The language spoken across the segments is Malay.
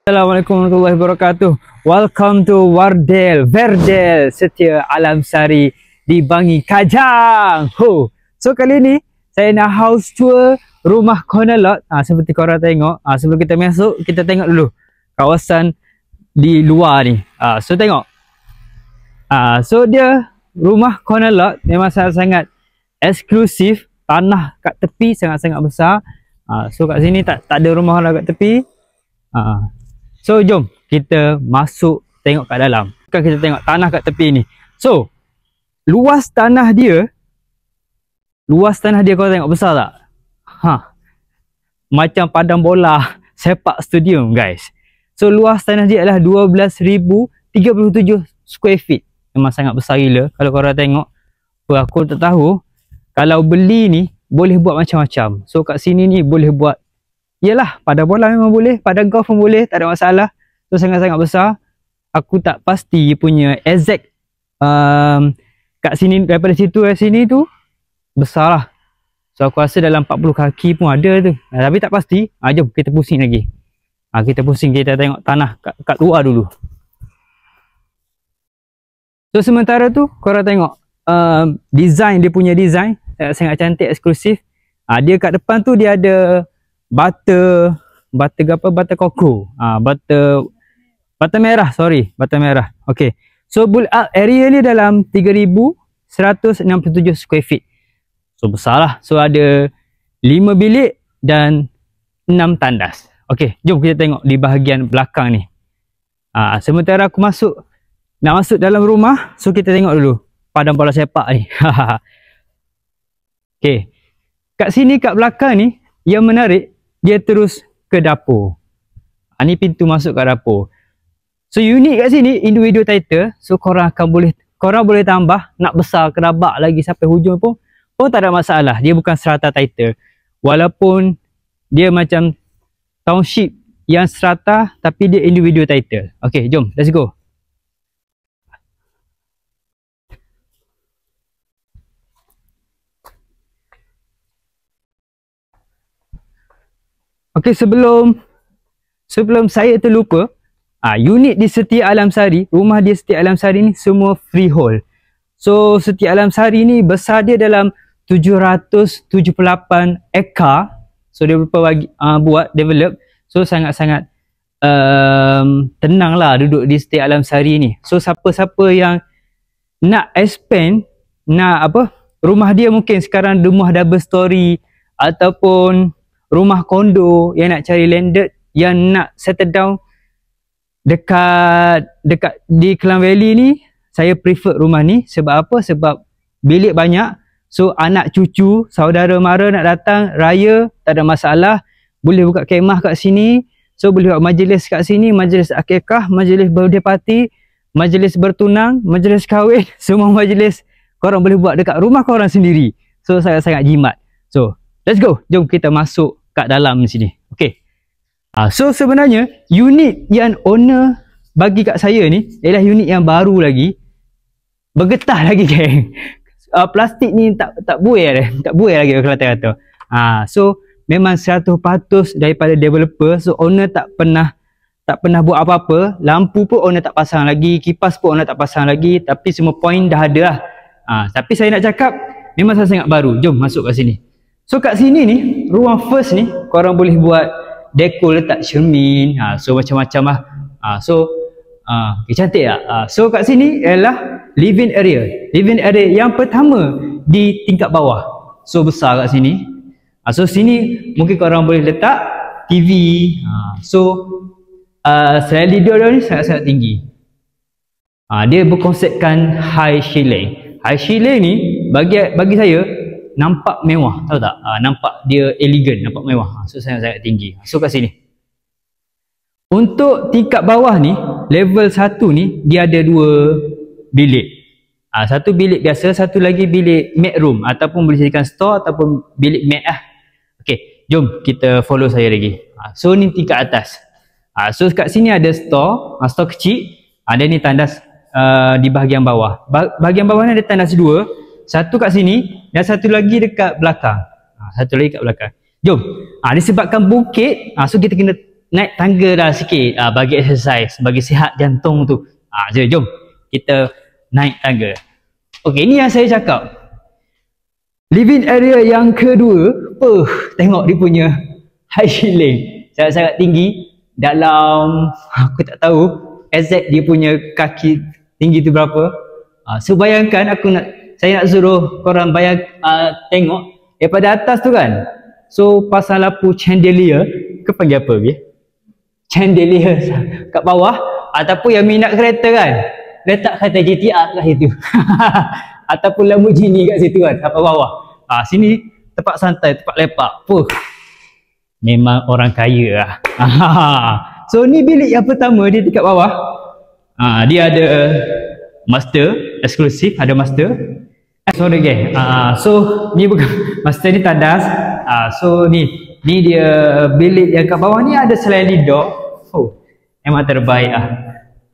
Assalamualaikum warahmatullahi wabarakatuh. Welcome to Verdel Setia Alam Sari di Bangi Kajang. So kali ni saya nak house tour rumah corner lot. Seperti korang tengok. Sebelum kita masuk, kita tengok dulu kawasan di luar ni. So tengok. So dia rumah corner lot memang sangat-sangat eksklusif. Tanah kat tepi sangat-sangat besar. So kat sini tak ada rumah orang kat tepi. So jom kita masuk tengok kat dalam. Bukan kita tengok tanah kat tepi ni. So luas tanah dia kau tengok besar tak? Macam padang bola sepak stadium guys. So luas tanah dia adalah 12,037 square feet. Memang sangat besar gila. Kalau korang tengok, aku tak tahu. Kalau beli ni boleh buat macam-macam. So kat sini ni boleh buat, yelah, padang bola memang boleh, padang golf pun boleh, tak ada masalah. So sangat-sangat besar. Aku tak pasti punya exact kat sini, daripada situ ke sini tu besar lah. So aku rasa dalam 40 kaki pun ada tu. Tapi tak pasti. Jom kita pusing lagi. Kita pusing, kita tengok tanah kat luar dulu. So sementara tu korang tengok design, dia punya design sangat cantik, eksklusif. Dia kat depan tu dia ada butter koko, butter merah, butter merah. Okay, so area ni dalam 3,167 square feet. So besar lah. So ada 5 bilik dan 6 tandas. Okay, jom kita tengok di bahagian belakang ni. Sementara aku nak masuk dalam rumah, so kita tengok dulu padang bola sepak ni. Okay, kat sini, kat belakang ni yang menarik, dia terus ke dapur. Ni pintu masuk kat dapur. So unit kat sini individual title. So korang boleh tambah, nak besar kerabak lagi sampai hujung pun tak ada masalah. Dia bukan serata title. Walaupun dia macam township yang serata, tapi dia individual title. Okay, jom, let's go. Okay, sebelum saya terlupa, unit di Setia Alam Sari, rumah di Setia Alam Sari ni semua freehold. So Setia Alam Sari ni besar dia dalam 778 ekar. So dia buat develop. So sangat-sangat tenang lah duduk di Setia Alam Sari ni. So siapa-siapa yang nak expand, rumah dia mungkin sekarang rumah double story ataupun rumah kondo, yang nak cari landed, yang nak settle down dekat di Klang Valley ni, saya prefer rumah ni. Sebab apa? Sebab bilik banyak. So anak cucu, saudara mara nak datang raya, tak ada masalah. Boleh buka kemah kat sini. So boleh buat majlis kat sini, majlis akikah, majlis birthday party, majlis bertunang, majlis kahwin. Semua majlis korang boleh buat dekat rumah korang sendiri. So sangat-sangat jimat. So let's go. Jom kita masuk kat dalam sini. Okay. So sebenarnya unit yang owner bagi kat saya ni ialah unit yang baru lagi. Bergetah lagi geng. Plastik ni tak buai lagi kalau kata. So memang 100% daripada developer. So owner tak pernah buat apa-apa. Lampu pun owner tak pasang lagi, kipas pun owner tak pasang lagi, tapi semua point dah ada lah. Tapi saya nak cakap memang sangat baru. Jom masuk kat sini. So kat sini ni, ruang first ni, korang boleh buat dekor, letak cermin, so macam-macam lah. Cantik tak? So kat sini ialah living area. Living area yang pertama di tingkat bawah. So besar kat sini. So sini mungkin korang boleh letak TV. Selain dia ni sangat-sangat tinggi. Dia berkonsepkan high ceiling. High ceiling ni bagi saya nampak mewah, tahu tak? Nampak dia elegan, nampak mewah. So sangat-sangat tinggi. So kat sini. Untuk tingkat bawah ni, level 1 ni, dia ada 2 bilik. Satu bilik biasa, satu lagi bilik mat room, ataupun boleh jadikan store ataupun bilik mat lah. Okay, jom kita follow saya lagi. So ni tingkat atas. So kat sini ada store, store kecil. Ada ni tandas di bahagian bawah. Bahagian bawah ni ada tandas 2. Satu kat sini dan satu lagi dekat belakang. Satu lagi kat belakang. Jom. Disebabkan bukit, so kita kena naik tangga dah sikit, bagi exercise, bagi sihat jantung tu. Jom kita naik tangga. Okey, ni yang saya cakap. Living area yang kedua, tengok dia punya high ceiling sangat-sangat tinggi. Dalam, aku tak tahu exact dia punya kaki tinggi tu berapa. So bayangkan saya nak suruh korang tengok daripada atas tu kan. So pasang lampu chandelier, ke panggil apa dia? Chandelier kat bawah, ataupun yang minat kereta kan, letak kereta GTR kat situ. Ataupun Lamborghini kat situ kan, sampai bawah. Sini tempat santai, tempat lepak. Memang orang kaya lah. So ni bilik yang pertama, dia dekat bawah. Dia ada master eksklusif, ada master. Sorry guys. So ni bukan master, ni tandas. So ni dia bilik yang kat bawah ni ada sliding door. Memang terbaik lah.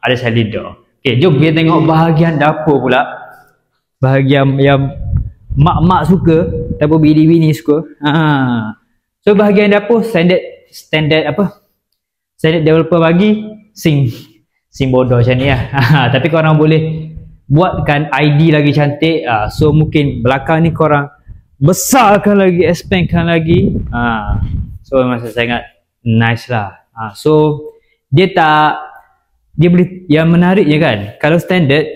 Ada sliding door. Okay, jom kita tengok bahagian dapur pula. Bahagian yang mak-mak suka, ataupun bini-bini suka. So bahagian dapur standard developer bagi sing bodoh macam ni lah. Tapi korang boleh buatkan ID lagi cantik. So mungkin belakang ni korang besarkan lagi, expandkan lagi. So memang sangat nice lah. So dia boleh, yang menariknya kan, kalau standard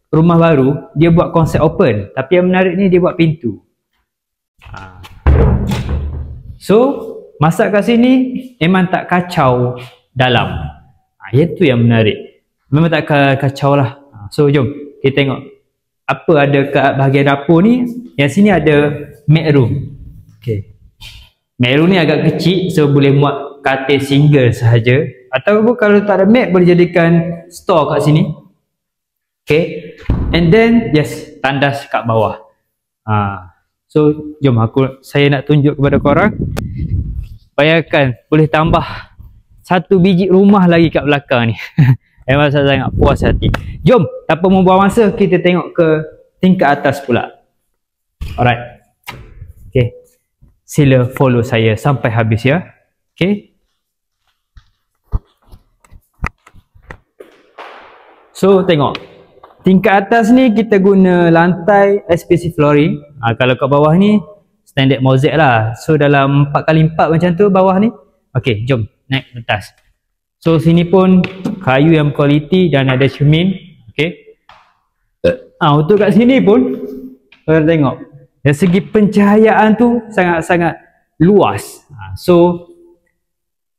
rumah baru dia buat konsep open, tapi yang menarik ni dia buat pintu. So masak kat sini memang tak kacau dalam. Itu yang menarik. Memang tak kacau lah. So jom kita tengok apa ada kat bahagian dapur ni. Yang sini ada mat room. Okay, mat room ni agak kecil, so boleh muat katil single sahaja. Ataupun kalau tak ada mat, boleh jadikan store kat sini. Okay, and then yes, tandas kat bawah. So jom saya nak tunjuk kepada korang. Bayangkan boleh tambah satu biji rumah lagi kat belakang ni. Memang sangat puas hati. Jom tanpa membuang masa, kita tengok ke tingkat atas pula. Alright. Okay, sila follow saya sampai habis ya. Okay, so tengok tingkat atas ni kita guna lantai SPC flooring. Kalau kat bawah ni standard mosaic lah. So dalam 4x4 macam tu bawah ni. Okay, jom naik atas. So sini pun kayu yang kualiti dan ada cermin. Okay, untuk kat sini pun korang tengok dari segi pencahayaan tu sangat-sangat luas. So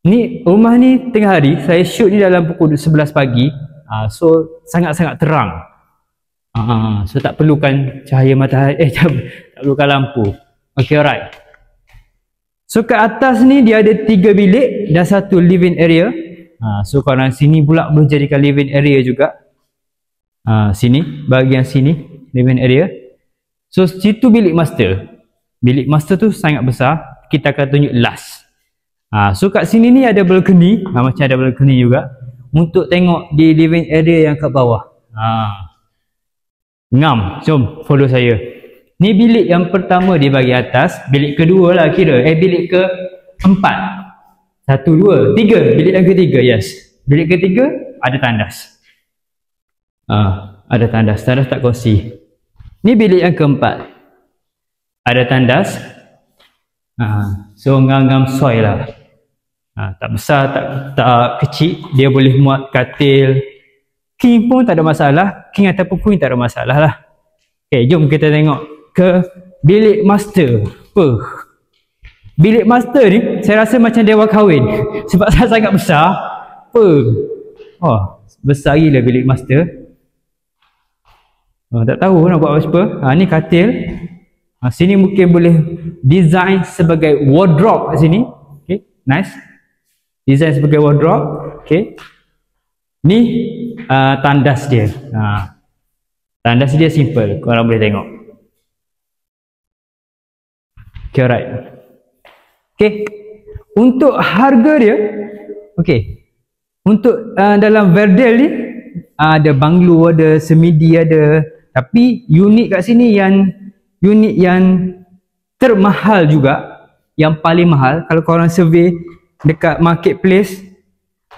ni rumah ni tengah hari, saya shoot ni dalam pukul 11 pagi. So sangat-sangat terang. So tak perlukan cahaya matahari, tak perlukan lampu. Okay, alright. So kat atas ni dia ada 3 bilik dan 1 living area. So korang sini pula boleh jadikan living area juga. Sini, bahagian sini living area. So situ bilik master. Bilik master tu sangat besar. Kita akan tunjuk last. So kat sini ni ada balcony. Macam ada balcony juga untuk tengok di living area yang kat bawah. Ngam, jom follow saya. Ni bilik yang pertama di bahagian atas. Bilik kedua lah kira. Bilik ke 4. 1, 2, 3. Bilik yang ketiga, yes. Bilik ketiga ada tandas. Ada tandas. Tandas tak kongsi. Ni bilik yang keempat. Ada tandas. So ngam-ngam soy lah. Tak besar, tak kecil. Dia boleh muat katil king pun tak ada masalah. King ataupun queen tak ada masalah lah. Okay, jom kita tengok ke bilik master. Bilik master ni saya rasa macam dewan kahwin. Sebab sangat besar. Besar gila bilik master. Tak tahu nak buat apa. Ni katil. Sini mungkin boleh design sebagai wardrobe kat sini. Okay, nice. Design sebagai wardrobe. Okay, ni tandas dia. Tandas dia simple, korang boleh tengok. Okay, alright. Okay, untuk harga dia, okay, untuk dalam Verdel ni ada banglo, ada semidi, ada. Tapi unit kat sini unit yang termahal juga, yang paling mahal. Kalau korang survey dekat marketplace,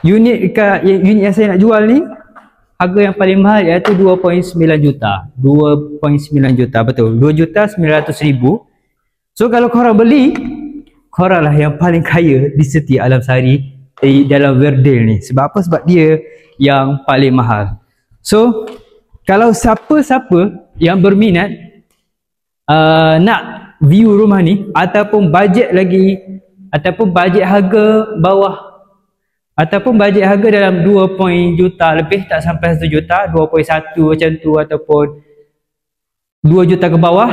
unit yang saya nak jual ni, harga yang paling mahal iaitu 2.9 juta. 2.9 juta, betul. 2.900.000. So kalau korang beli, korang lah yang paling kaya di setiap Alam Sari dalam Verdale ni. Sebab apa? Sebab dia yang paling mahal. So kalau siapa-siapa yang berminat nak view rumah ni, ataupun bajet lagi, ataupun bajet harga bawah, ataupun bajet harga dalam 2 juta lebih, tak sampai 1 juta, 2.1 macam tu, ataupun 2 juta ke bawah,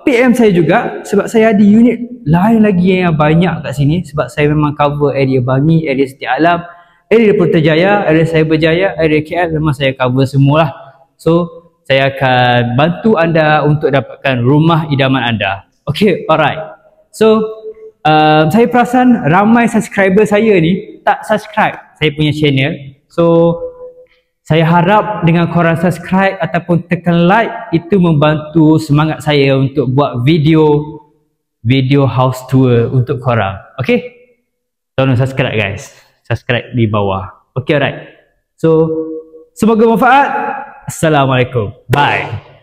PM saya juga. Sebab saya ada unit lain lagi yang banyak kat sini. Sebab saya memang cover area Bangi, area Setiap Alam, area Putrajaya, area Cyberjaya, area KL, memang saya cover semualah. So saya akan bantu anda untuk dapatkan rumah idaman anda. Okay, alright. So saya perasan ramai subscriber saya ni tak subscribe saya punya channel. So saya harap dengan korang subscribe ataupun tekan like, itu membantu semangat saya untuk buat video house tour untuk korang. Okay, tolong subscribe guys, subscribe di bawah. Okay, alright. So semoga manfaat. Assalamualaikum, bye.